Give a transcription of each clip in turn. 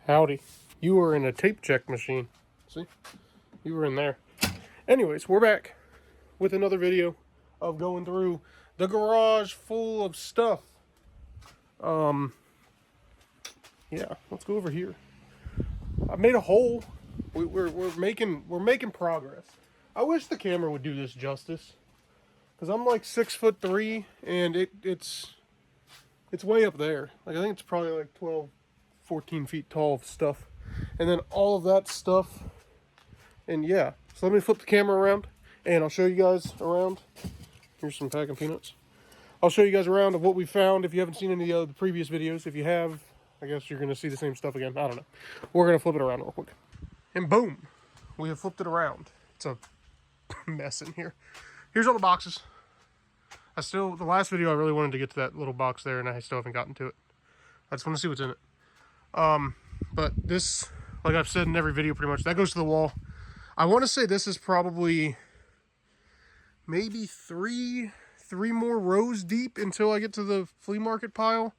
Howdy. You were in a tape check machine. See? You were in there. Anyways, we're back with another video of going through the garage full of stuff. Yeah, let's go over here. I made a hole. We're making progress. I wish the camera would do this justice, because I'm like 6'3", and it's way up there. Like, I think it's probably like 12, 14 feet tall of stuff, and then all of that stuff. And yeah, so let me flip the camera around and I'll show you guys around. Here's some packing peanuts. I'll show you guys around of what we found. If you haven't seen any of the previous videos, if you have, I guess you're going to see the same stuff again. I don't know. We're going to flip it around real quick. And boom, we have flipped it around. It's a mess in here. Here's all the boxes. The last video I really wanted to get to that little box there, and I still haven't gotten to it. I just want to see what's in it. But this, like I've said in every video pretty much, that goes to the wall. I want to say this is probably maybe three more rows deep until I get to the flea market pile.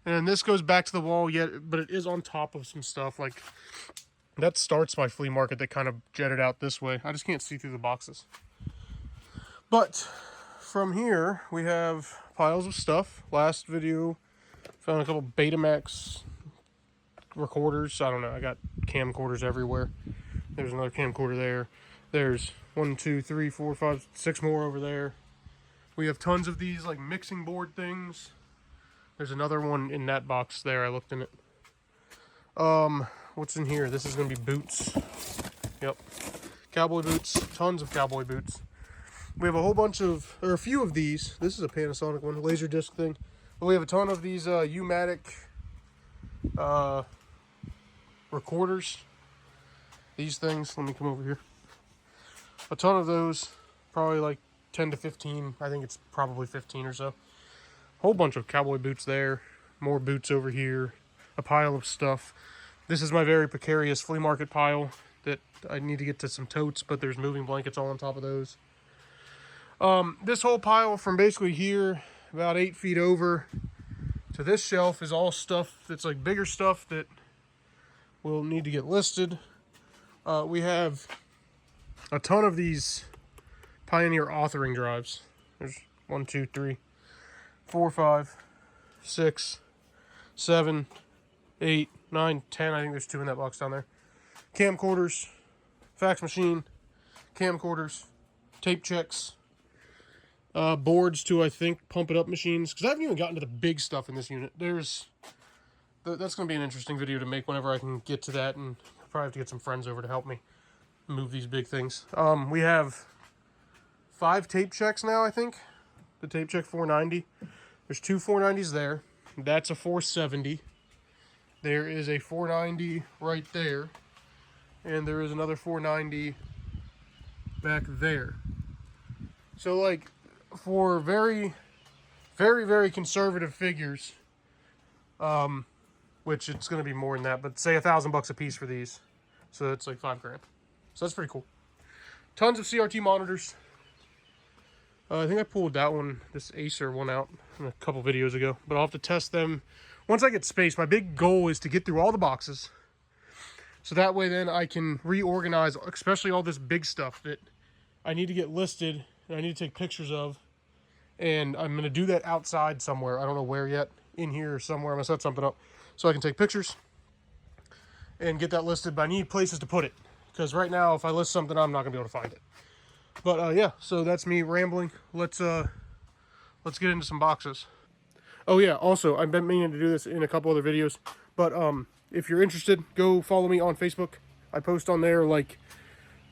And this goes back to the wall yet, but it is on top of some stuff. Like, that starts my flea market that kind of jetted out this way. I just can't see through the boxes. But from here, we have piles of stuff. Last video, found a couple Betamax recorders. I don't know, I got camcorders everywhere. There's another camcorder there. There's 1, 2, 3, 4, 5, 6 more over there. We have tons of these like mixing board things. There's another one in that box there. I looked in it. What's in here? This is gonna be boots. Yep, cowboy boots. Tons of cowboy boots. We have a whole bunch of, or a few of these. This is a Panasonic one, laser disc thing. But we have a ton of these U-matic recorders. These things, let me come over here. A ton of those, probably like 10 to 15. I think it's probably 15 or so. Whole bunch of cowboy boots there. More boots over here. A pile of stuff. This is my very precarious flea market pile that I need to get to some totes, but there's moving blankets all on top of those. This whole pile from basically here, about 8 feet over, to this shelf is all stuff that's like bigger stuff that will need to get listed. We have a ton of these Pioneer authoring drives. There's 1, 2, 3, 4, 5, 6, 7, 8, 9, 10. I think there's 2 in that box down there. Camcorders, fax machine, camcorders, tape checks, boards to, I think, pump it up machines. Because I haven't even gotten to the big stuff in this unit. That's going to be an interesting video to make whenever I can get to that, and I'll probably have to get some friends over to help me move these big things. We have 5 tape checks now, I think. The tape check 490. There's 2 490s there. That's a 470. There is a 490 right there. And there is another 490 back there. So, like, for very, very, very conservative figures, which it's going to be more than that, but say $1,000 a piece for these. So that's like $5 grand. So that's pretty cool. Tons of CRT monitors. I think I pulled that one, this Acer one, out a couple videos ago, but I'll have to test them once I get space. My big goal is to get through all the boxes, so that way then I can reorganize, especially all this big stuff that I need to get listed and I need to take pictures of. And I'm going to do that outside somewhere. I don't know where yet. In here or somewhere. I'm going to set something up so I can take pictures and get that listed. But I need places to put it, because right now if I list something, I'm not going to be able to find it. But yeah, so that's me rambling. Let's get into some boxes. Oh yeah, also, I've been meaning to do this in a couple other videos, but if you're interested, go follow me on Facebook. I post on there like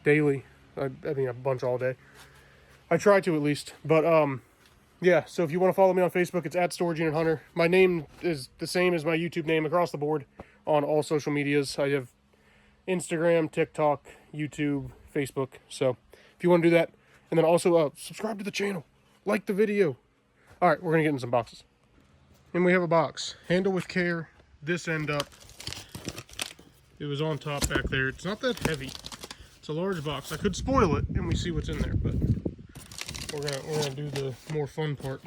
daily. I mean, a bunch all day. I try to, at least. But yeah, so if you want to follow me on Facebook, it's @StorageUnitHunter. My name is the same as my YouTube name across the board on all social medias. I have Instagram, TikTok, YouTube, Facebook. So if you want to do that, and then also subscribe to the channel, like the video. All right, we're going to get in some boxes. And we have a box. Handle with care. This end up. It was on top back there. It's not that heavy. It's a large box. I could spoil it and we see what's in there, but we're gonna do the more fun part.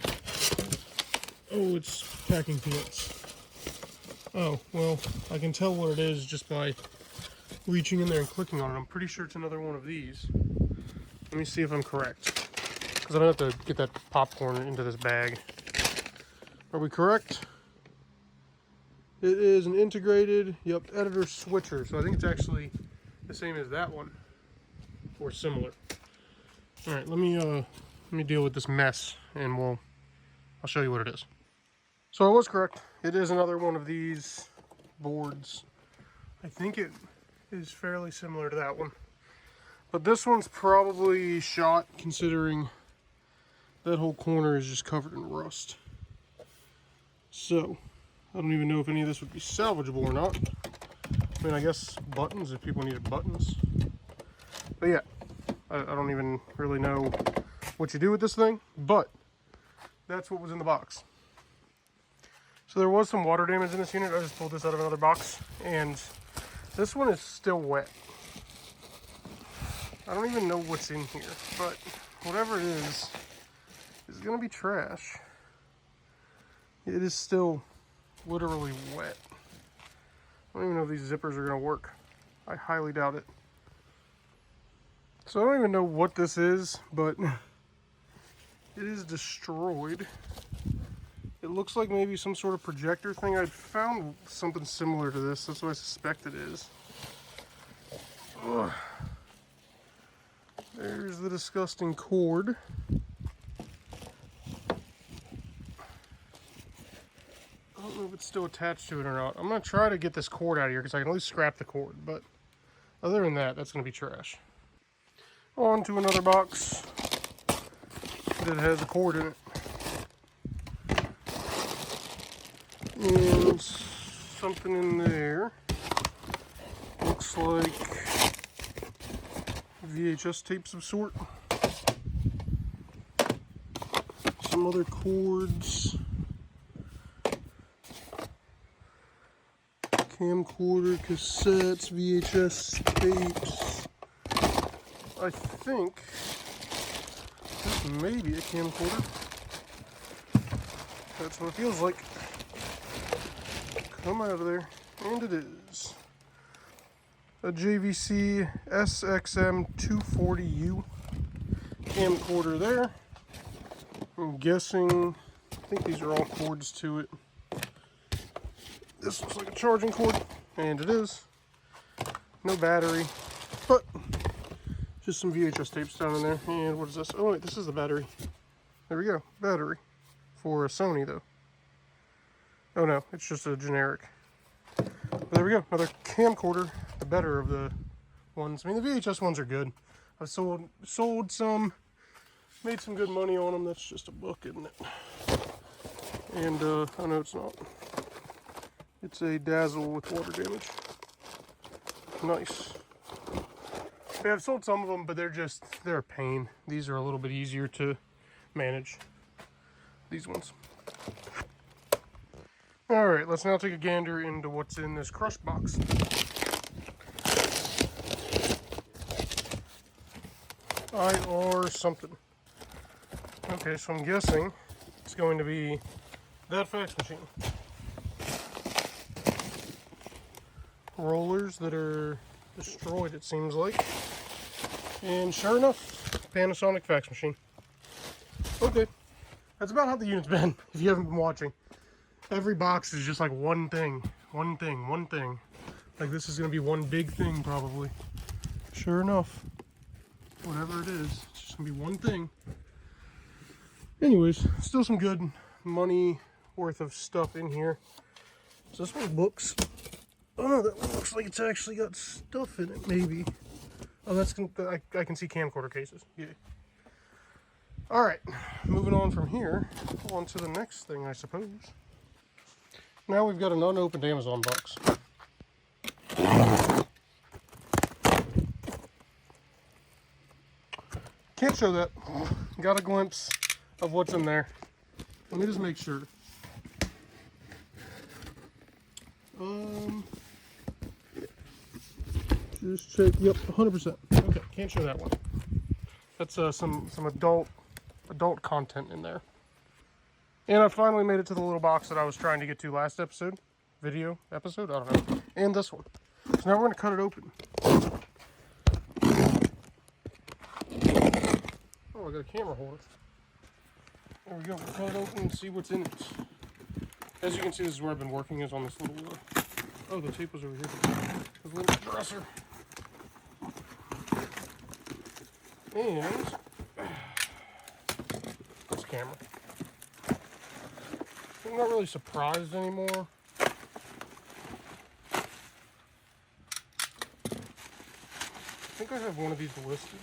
Oh, it's packing peanuts. Oh, well, I can tell what it is just by reaching in there and clicking on it. I'm pretty sure it's another one of these. Let me see if I'm correct, because I don't have to get that popcorn into this bag. Are we correct? It is an integrated, yep, editor switcher. So I think it's actually the same as that one, or similar. All right, let me deal with this mess, and I'll show you what it is. So I was correct. It is another one of these boards. I think it is fairly similar to that one, but this one's probably shot, considering that whole corner is just covered in rust. So I don't even know if any of this would be salvageable or not. I mean, I guess buttons, if people needed buttons. But yeah, I don't even really know what you do with this thing, but that's what was in the box. So there was some water damage in this unit. I just pulled this out of another box, and this one is still wet. I don't even know what's in here, but whatever it is gonna be trash. It is still literally wet. I don't even know if these zippers are gonna work. I highly doubt it. So I don't even know what this is, but it is destroyed. It looks like maybe some sort of projector thing. I found something similar to this. That's what I suspect it is. Ugh. There's the disgusting cord. I don't know if it's still attached to it or not. I'm going to try to get this cord out of here because I can at least scrap the cord. But other than that, that's going to be trash. On to another box that has a cord in it. And something in there. Looks like VHS tapes of sort. Some other cords. Camcorder, cassettes, VHS tapes. I think this may be a camcorder. That's what it feels like. Come out of there. And it is a JVC SXM 240U camcorder there. I'm guessing, I think these are all cords to it. This looks like a charging cord, and it is. No battery, but just some VHS tapes down in there. And what is this? Oh wait, this is the battery. There we go, battery. For a Sony though. Oh no, it's just a generic. But there we go, another camcorder, the better of the ones. I mean, the VHS ones are good. I've sold some, made some good money on them. That's just a book, isn't it? And oh no, it's not. It's a Dazzle with water damage. Nice. Yeah, I've sold some of them, but they're a pain. These are a little bit easier to manage. These ones. Alright, let's now take a gander into what's in this crush box. IR something. Okay, so I'm guessing it's going to be that fax machine. Rollers that are destroyed, it seems like. And sure enough, Panasonic fax machine. Okay, that's about how the unit's been, if you haven't been watching. Every box is just like one thing. Like this is going to be one big thing, probably. Sure enough, whatever it is, it's just going to be one thing. Anyways, still some good money worth of stuff in here. So this one looks... Oh no, that one looks like it's actually got stuff in it, maybe. Oh, I can see camcorder cases. Yeah. Alright, moving on from here, on to the next thing, I suppose. Now we've got an unopened Amazon box. Can't show that. Got a glimpse of what's in there. Let me just make sure. Just check. Yep, 100%. Okay, can't show that one. That's some adult content in there. And I finally made it to the little box that I was trying to get to last episode. video episode, I don't know, and this one. So now we're going to cut it open. Oh, I got a camera holder. There we go. We'll cut it open and see what's in it. As you can see, this is where I've been working, is on this little, oh, the tape was over here. This little dresser. And this camera. I'm not really surprised anymore. I think I have one of these listed.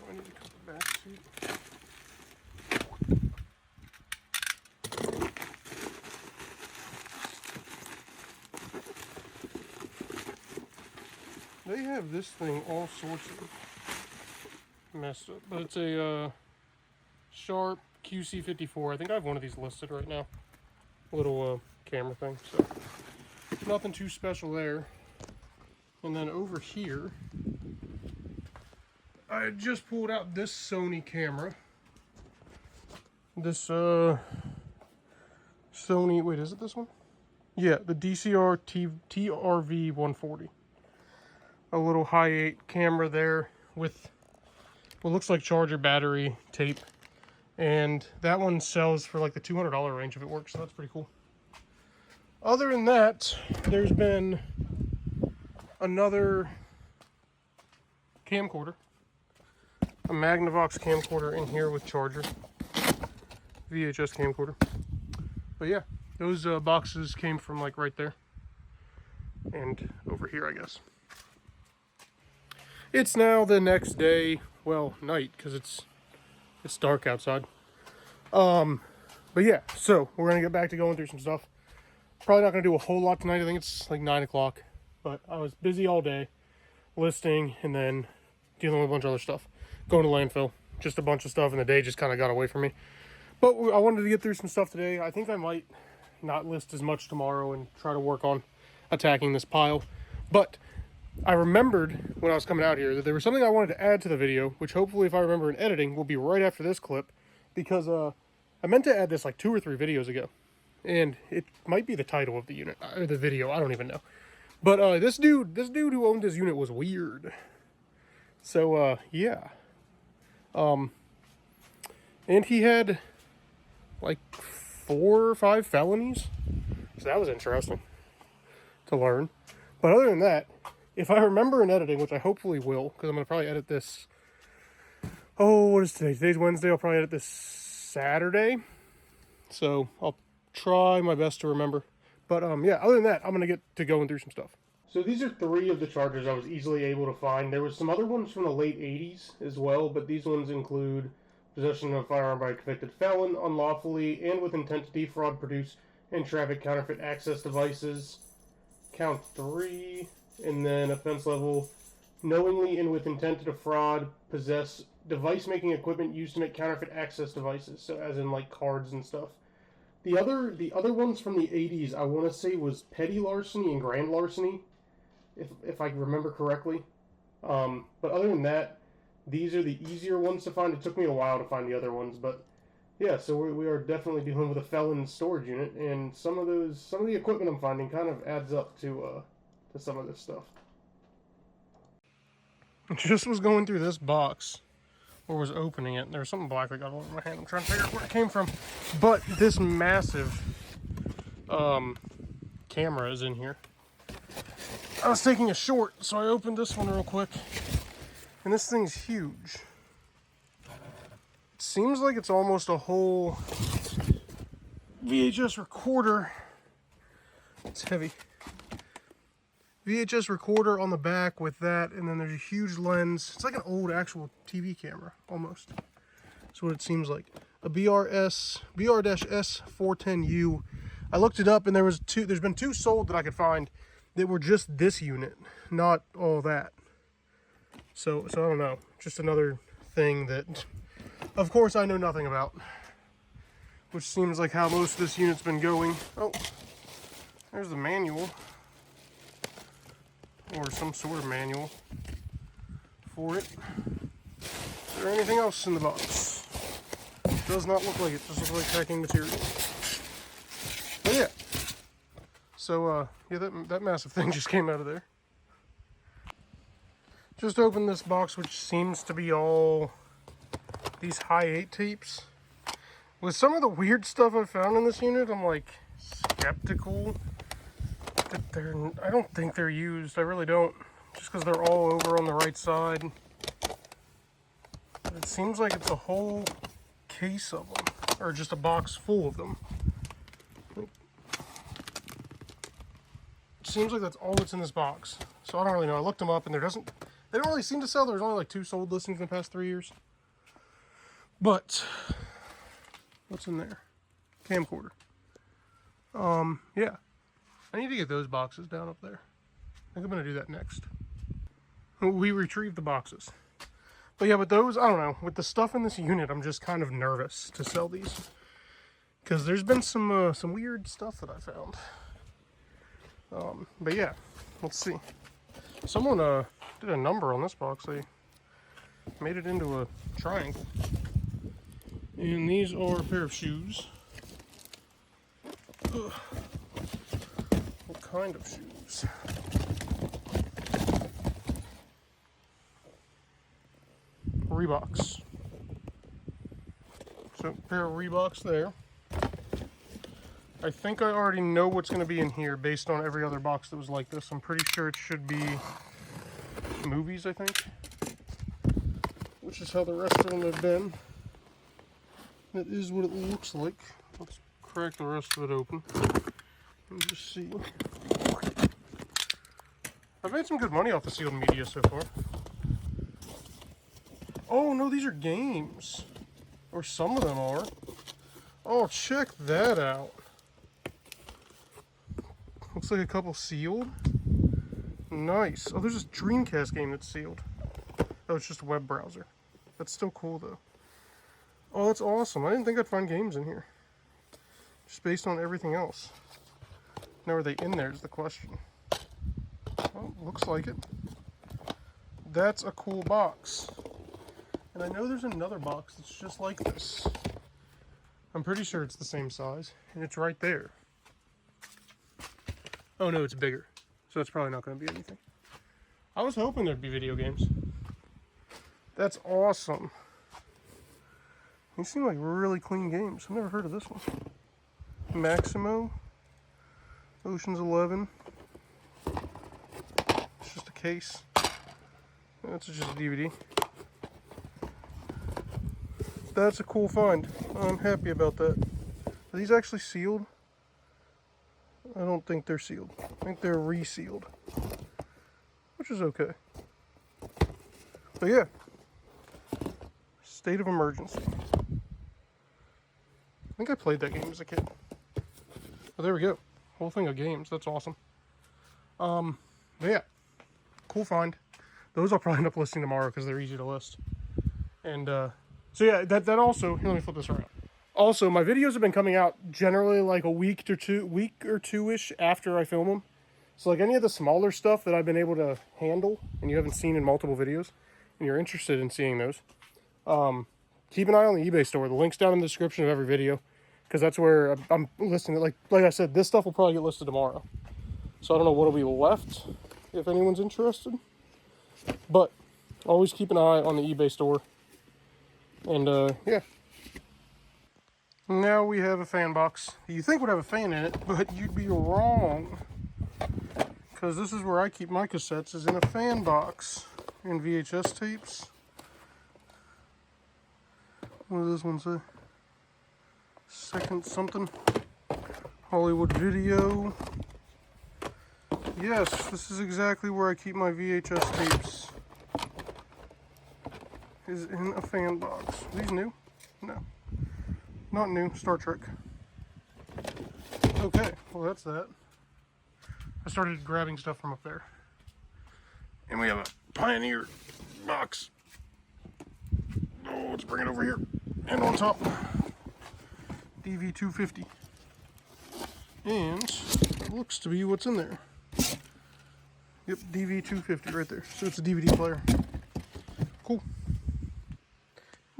Oh, I need to cut the back seat. They have this thing all sorts of messed up, but it's a Sharp QC54. I think I have one of these listed right now. Little camera thing, so nothing too special there. And then over here, I just pulled out this Sony camera. This Sony, wait, is it this one? Yeah, the DCR TRV 140. A little high 8 camera there with what looks like charger battery tape. And that one sells for like the $200 range if it works, so that's pretty cool. Other than that, there's been another camcorder. A Magnavox camcorder in here with charger. VHS camcorder. But yeah, those boxes came from like right there. And over here, I guess. It's now the next day, well, night, because it's dark outside. But yeah, so we're gonna get back to going through some stuff. Probably not gonna do a whole lot tonight. I think it's like 9 o'clock. But I was busy all day, listing and then dealing with a bunch of other stuff. Going to landfill, just a bunch of stuff, and the day just kind of got away from me. But I wanted to get through some stuff today. I think I might not list as much tomorrow and try to work on attacking this pile. But I remembered when I was coming out here that there was something I wanted to add to the video, which hopefully if I remember in editing will be right after this clip, because I meant to add this like 2 or 3 videos ago, and it might be the title of the unit or the video, I don't even know. But this dude who owned this unit was weird. So yeah, and he had like 4 or 5 felonies, so that was interesting to learn. But other than that, if I remember in editing, which I hopefully will, because I'm going to probably edit this, oh, what is today? Today's Wednesday. I'll probably edit this Saturday. So I'll try my best to remember. But yeah, other than that, I'm going to get to going through some stuff. So these are 3 of the chargers I was easily able to find. There was some other ones from the late 80s as well, but these ones include possession of a firearm by a convicted felon, unlawfully and with intent to defraud, produce, and traffic counterfeit access devices. Count 3. And then offense level, knowingly and with intent to defraud, possess device-making equipment used to make counterfeit access devices. So as in like cards and stuff. The other ones from the 80s, I want to say was petty larceny and grand larceny, if I remember correctly. But other than that, these are the easier ones to find. It took me a while to find the other ones, but yeah, so we are definitely dealing with a felon storage unit, and some of the equipment I'm finding kind of adds up to some of this stuff. I just was going through this box, or was opening it, and there was something black that got all over my hand. I'm trying to figure out where it came from. But this massive camera is in here. I was taking a short, so I opened this one real quick. And this thing's huge. It seems like it's almost a whole VHS recorder. It's heavy. VHS recorder on the back with that, and then there's a huge lens. It's like an old actual TV camera, almost. That's what it seems like. A BR-S 410U. I looked it up, and there's been 2 sold that I could find that were just this unit, not all that. So I don't know. Just another thing that, of course, I know nothing about. Which seems like how most of this unit's been going. Oh, there's the manual. Or some sort of manual for it. Is there anything else in the box? Does not look like it. Does look like packing material. But yeah, So, yeah, that massive thing just came out of there. Just opened this box, which seems to be all these Hi8 tapes. With some of the weird stuff I found in this unit, I'm like skeptical that I don't think they're used. I really don't. Just because they're all over on the right side. But it seems like it's a whole case of them, or just a box full of them. It seems like that's all that's in this box. So I don't really know. I looked them up and they don't really seem to sell. There's only like 2 sold listings in the past 3 years. But what's in there? Camcorder. Yeah. I need to get those boxes down up there. I think I'm gonna do that next. We retrieved the boxes. But yeah, with those, I don't know. With the stuff in this unit, I'm just kind of nervous to sell these. Because there's been some weird stuff that I found. But yeah, let's see. Someone did a number on this box. They made it into a triangle. And these are a pair of shoes. Ugh. What kind of shoes? Reeboks. So, a pair of Reeboks there. I think I already know what's going to be in here based on every other box that was like this. I'm pretty sure it should be movies, I think. Which is how the rest of them have been. That is what it looks like. Let's crack the rest of it open and just see. I've made some good money off the sealed media so far. Oh no, these are games. Or some of them are. Oh, check that out. Looks like a couple sealed. Nice. Oh, there's this Dreamcast game that's sealed. Oh, it's just a web browser. That's still cool though. Oh, that's awesome. I didn't think I'd find games in here. Just based on everything else. Now, are they in there is the question. Well, looks like it. That's a cool box. And I know there's another box that's just like this. I'm pretty sure it's the same size. And it's right there. Oh no, it's bigger. So it's probably not going to be anything. I was hoping there'd be video games. That's awesome. These seem like really clean games. I've never heard of this one. Maximo. Ocean's 11. It's just a case. That's just a DVD. That's a cool find. I'm happy about that. Are these actually sealed? I don't think they're sealed. I think they're resealed. Which is okay. But yeah. State of Emergency. I think I played that game as a kid. Oh, there we go. Whole thing of games. That's awesome. But yeah. Cool find. Those I'll probably end up listing tomorrow because they're easy to list. And, so yeah, that also, here, let me flip this around. Also, my videos have been coming out generally like a week or two-ish after I film them. So like any of the smaller stuff that I've been able to handle and you haven't seen in multiple videos and you're interested in seeing those, keep an eye on the eBay store. The link's down in the description of every video because that's where I'm listing it. Like I said, this stuff will probably get listed tomorrow. So I don't know what'll be left if anyone's interested. But always keep an eye on the eBay store. And yeah. Now we have a fan box. You think would have a fan in it, but you'd be wrong. Because this is where I keep my cassettes, is in a fan box. And VHS tapes. What does this one say? Second something. Hollywood Video. Yes, this is exactly where I keep my VHS tapes. Is in a fan box. Are these new? No. Not new. Star Trek. Okay, well that's that. I started grabbing stuff from up there. And we have a Pioneer box. Oh, let's bring it over here. And on top, DV250. And it looks to be what's in there. Yep, DV250 right there. So it's a DVD player. Cool.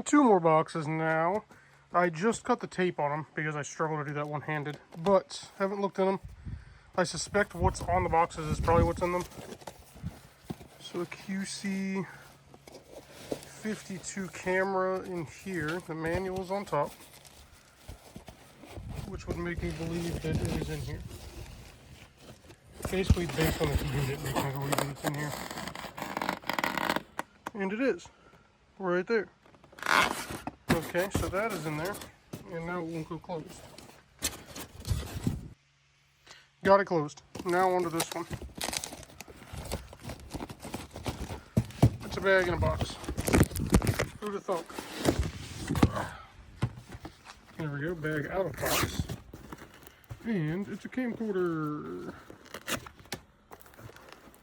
2 more boxes now. I just cut the tape on them because I struggle to do that one-handed, but haven't looked in them. I suspect what's on the boxes is probably what's in them. So a QC 52 camera in here. The manual is on top, which would make me believe that it is in here. Basically, based on the unit, makes me believe that it's in here. And it is. Right there. Okay, so that is in there. And now it won't go closed. Got it closed. Now onto this one. It's a bag in a box. Who'd have thought? There we go, bag out of box. And it's a camcorder.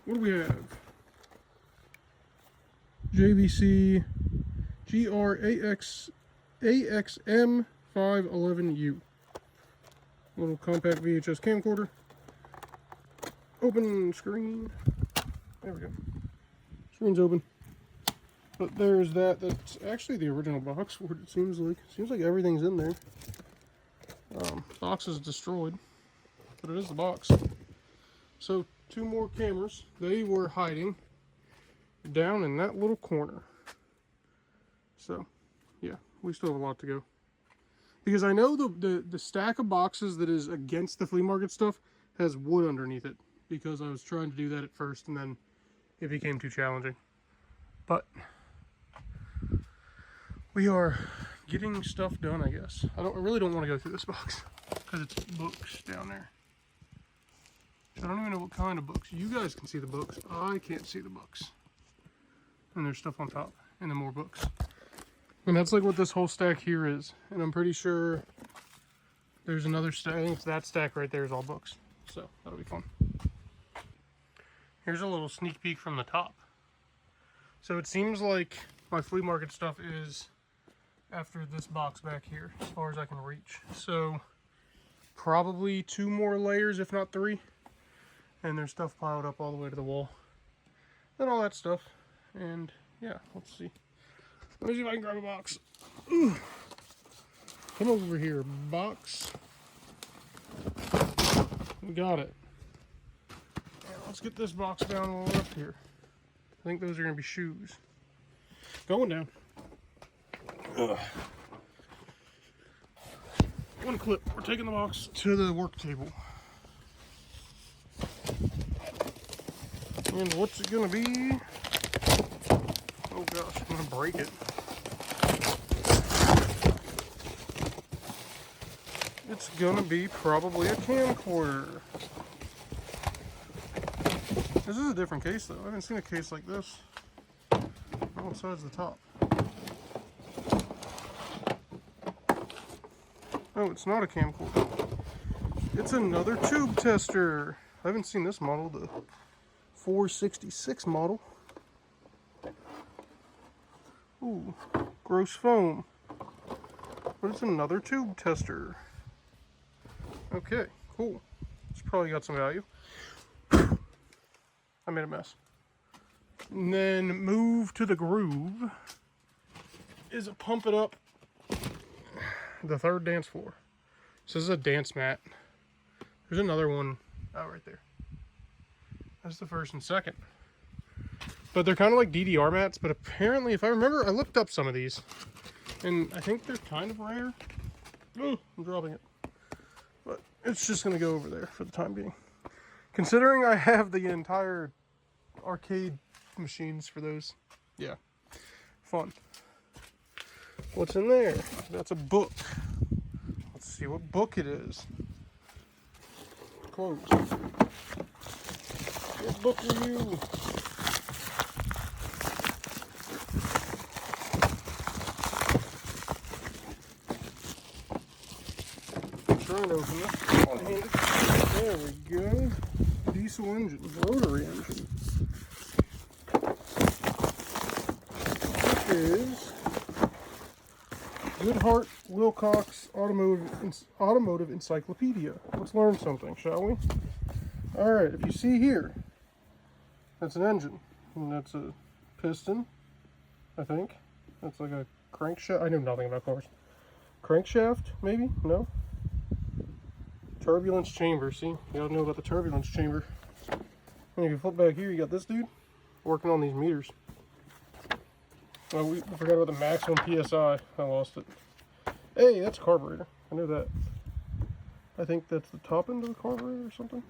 What do we have? JVC GR-AXM 511U. Little compact VHS camcorder. Open screen. There we go. Screen's open. But there's that. That's actually the original box for it, it seems like. Seems like everything's in there. Box is destroyed, but it is the box. So, 2 more cameras. They were hiding down in that little corner. So, yeah, we still have a lot to go. Because I know the stack of boxes that is against the flea market stuff has wood underneath it. Because I was trying to do that at first and then it became too challenging. But we are getting stuff done, I guess. I really don't want to go through this box because it's books down there. I don't even know what kind of books. You guys can see the books. I can't see the books. And there's stuff on top and then more books. And that's like what this whole stack here is. And I'm pretty sure there's another stack. I think that stack right there is all books. So that'll be fun. Here's a little sneak peek from the top. So it seems like my flea market stuff is after this box back here, as far as I can reach. So probably 2 more layers, if not 3. And there's stuff piled up all the way to the wall. And all that stuff. And yeah, let's see. Let me see if I can grab a box. Ooh. Come over here, box. We got it. Right, let's get this box down while we're up here. I think those are going to be shoes. Going down. Ugh. One clip. We're taking the box to the work table. And what's it going to be? Oh gosh, I'm going to break it. It's going to be probably a camcorder. This is a different case though. I haven't seen a case like this. Oh, besides the top. Oh, it's not a camcorder. It's another tube tester. I haven't seen this model, the 466 model. Ooh, gross foam. But it's another tube tester. Okay, cool. It's probably got some value. I made a mess. And then move to the groove is a pump it up the 3rd dance floor. So this is a dance mat. There's another one out right there. That's the 1st and 2nd. But they're kind of like DDR mats, but apparently, if I remember, I looked up some of these. And I think they're kind of rare. Oh, I'm dropping it. But it's just going to go over there for the time being. Considering I have the entire arcade machines for those. Yeah. Fun. What's in there? That's a book. Let's see what book it is. Closed. What book are you? I'm trying to open this. One-handed. There we go. Diesel engine, rotary engine. This is Goodhart Wilcox Automotive Encyclopedia. Let's learn something, shall we? Alright, if you see here, that's an engine. And that's a piston, I think. That's like a crankshaft. I know nothing about cars. Crankshaft, maybe? No? Turbulence chamber. See, you gotta know about the turbulence chamber. And if you flip back here, you got this dude working on these meters. Oh, we forgot about the maximum PSI. I lost it. Hey, that's a carburetor. I knew that. I think that's the top end of the carburetor or something.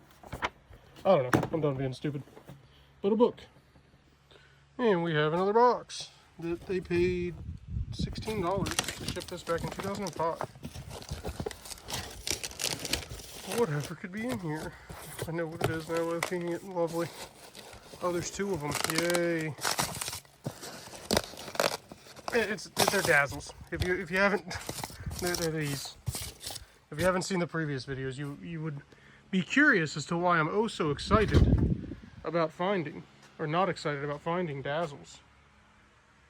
I don't know. I'm done being stupid. But a book. And we have another box that they paid $16 to ship this back in 2005. Whatever could be in here. I know what it is now. Looking at it, lovely. Oh, there's two of them. Yay! They're Dazzles. If you haven't, they're these. If you haven't seen the previous videos, you would be curious as to why I'm oh so excited about finding, or not excited about finding Dazzles.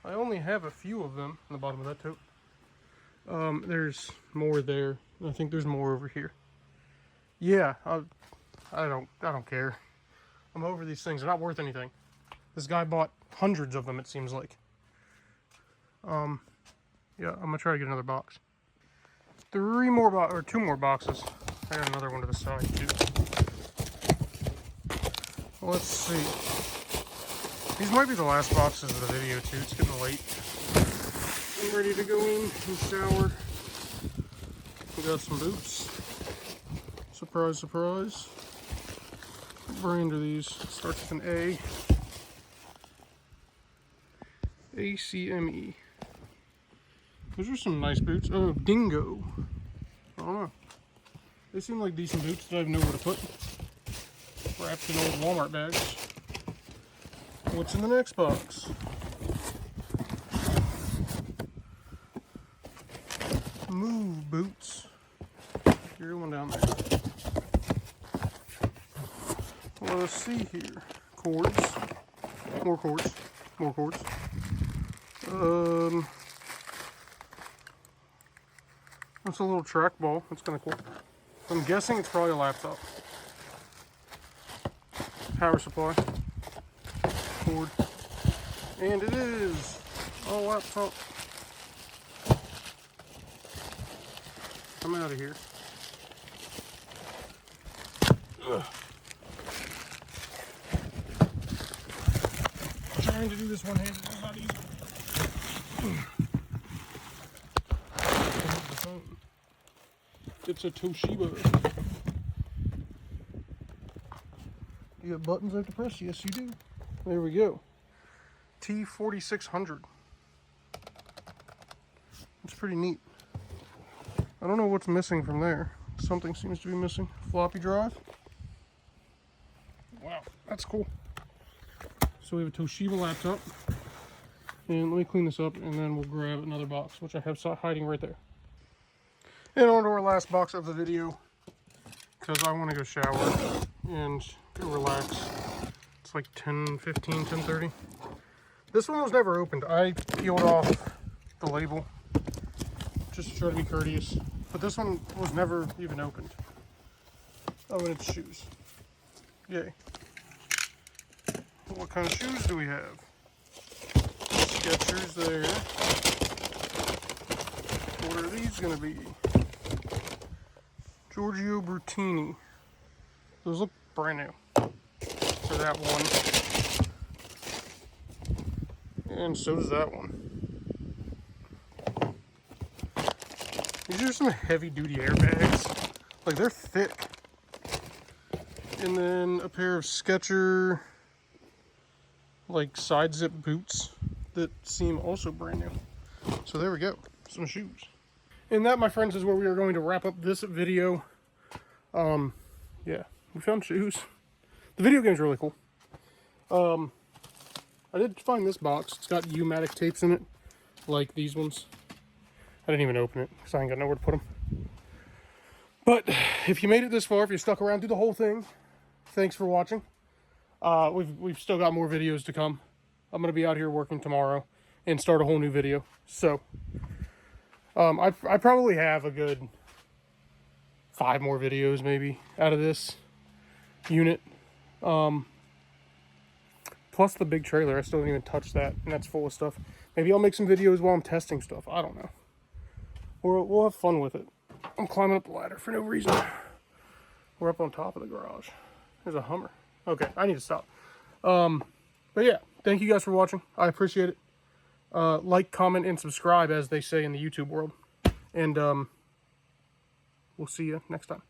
I only have a few of them on the bottom of that tote. There's more there. I think there's more over here. Yeah, I don't care. I'm over these things. They're not worth anything. This guy bought hundreds of them, it seems like. Yeah, I'm gonna try to get another box. Two more boxes. I got another one to the side too. Let's see. These might be the last boxes of the video too. It's getting late. I'm ready to go in and shower. We got some boots. Surprise, surprise. What brand are these? It starts with an A. ACME. Those are some nice boots. Oh, Dingo. I don't know. They seem like decent boots that I have nowhere to put. Wrapped in old Walmart bags. What's in the next box? Move boots. Here's one down there. Let's see here. Cords. More cords. More cords. That's a little trackball. That's kind of cool. I'm guessing it's probably a laptop. Power supply. Cord. And it is a laptop. I'm out of here. Ugh. Trying to do this one-handed is not easy. It's a Toshiba. You got buttons I have to press? Yes, you do. There we go. T4600. It's pretty neat. I don't know what's missing from there. Something seems to be missing. Floppy drive. Wow, that's cool. So we have a Toshiba laptop. And let me clean this up and then we'll grab another box, which I have hiding right there. And on to our last box of the video, because I want to go shower and go relax. It's like 10:15, 10:30. This one was never opened. I peeled off the label just to try to be courteous. But this one was never even opened. Oh, and it's shoes. Yay. What kind of shoes do we have? Skechers there. What are these going to be? Giorgio Brutini. Those look brand new for that one. And so does that one. These are some heavy duty airbags. Like, they're thick. And then a pair of Skechers, like, side zip boots that seem also brand new. So there we go. Some shoes. And that, my friends, is where we are going to wrap up this video. Yeah, we found shoes. The video game's really cool. I did find this box. It's got U-matic tapes in it, like these ones. I didn't even open it because I ain't got nowhere to put them. But if you made it this far, if you stuck around through the whole thing, thanks for watching. We've still got more videos to come. I'm gonna be out here working tomorrow and start a whole new video. So I probably have a good 5 more videos maybe out of this unit. Plus the big trailer, I still didn't even touch that, and that's full of stuff. Maybe I'll make some videos while I'm testing stuff. I don't know. We'll have fun with it. I'm climbing up the ladder for no reason. We're up on top of the garage. There's a Hummer. Okay, I need to stop. But yeah, thank you guys for watching. I appreciate it. Like, comment, and subscribe, as they say in the YouTube world. And we'll see you next time.